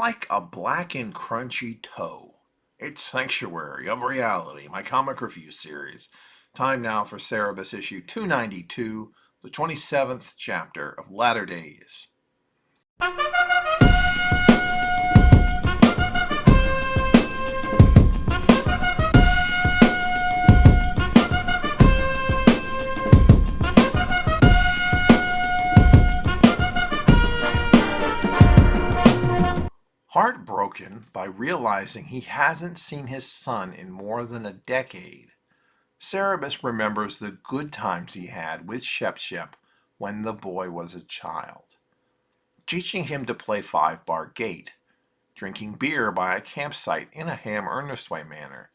like a black and crunchy toe. It's Sanctuary of Reality, my comic review series. Time now for Cerebus issue 292, the 27th chapter of Latter Days. Heartbroken by realizing he hasn't seen his son in more than a decade, Cerebus remembers the good times he had with Shep when the boy was a child. Teaching him to play five-bar gate, drinking beer by a campsite in a Ham Ernestway manner,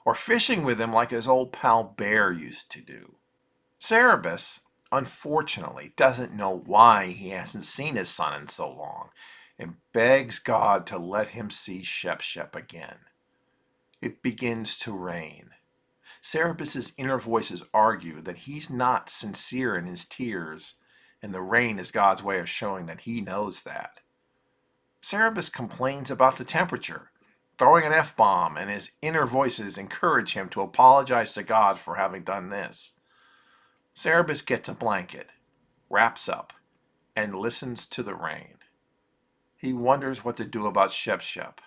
or fishing with him like his old pal Bear used to do. Cerebus, unfortunately, doesn't know why he hasn't seen his son in so long, and begs God to let him see Shep again. It begins to rain. Cerebus's inner voices argue that he's not sincere in his tears, and the rain is God's way of showing that he knows that. Cerebus complains about the temperature, throwing an F-bomb, and his inner voices encourage him to apologize to God for having done this. Cerebus gets a blanket, wraps up, and listens to the rain. He wonders what to do about Shep.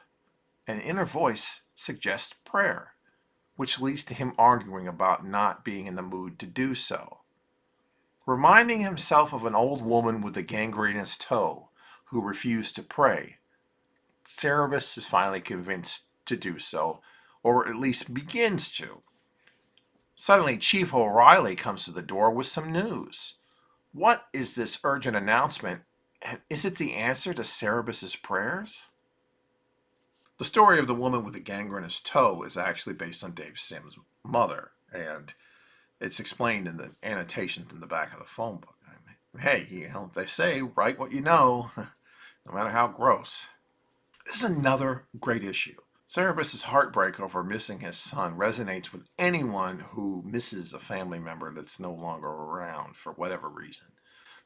An inner voice suggests prayer, which leads to him arguing about not being in the mood to do so. Reminding himself of an old woman with a gangrenous toe who refused to pray, Cerebus is finally convinced to do so, or at least begins to. Suddenly, Chief O'Reilly comes to the door with some news. What is this urgent announcement? And is it the answer to Cerebus's prayers? The story of the woman with the gangrenous toe is actually based on Dave Sim's mother, and it's explained in the annotations in the back of the phone book. I mean, hey, they say, write what you know, no matter how gross. This is another great issue. Cerebus's heartbreak over missing his son resonates with anyone who misses a family member that's no longer around for whatever reason.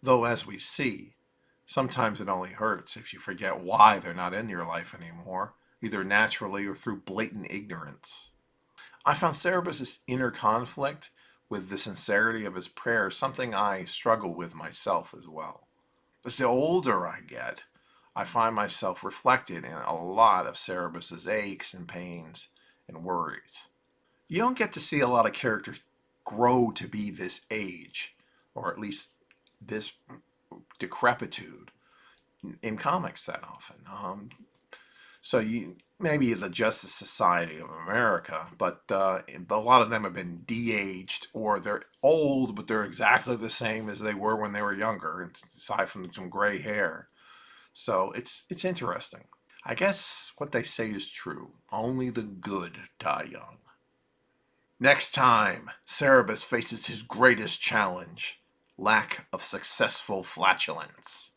Though, as we see, sometimes it only hurts if you forget why they're not in your life anymore, either naturally or through blatant ignorance. I found Cerebus's inner conflict with the sincerity of his prayers something I struggle with myself as well. As the older I get, I find myself reflected in a lot of Cerebus's aches and pains and worries. You don't get to see a lot of characters grow to be this age, or at least this decrepitude in comics that often. So maybe the Justice Society of America, but a lot of them have been de-aged, or they're old, but they're exactly the same as they were when they were younger, aside from some gray hair. So it's interesting. I guess what they say is true. Only the good die young. Next time, Cerebus faces his greatest challenge: lack of successful flatulence.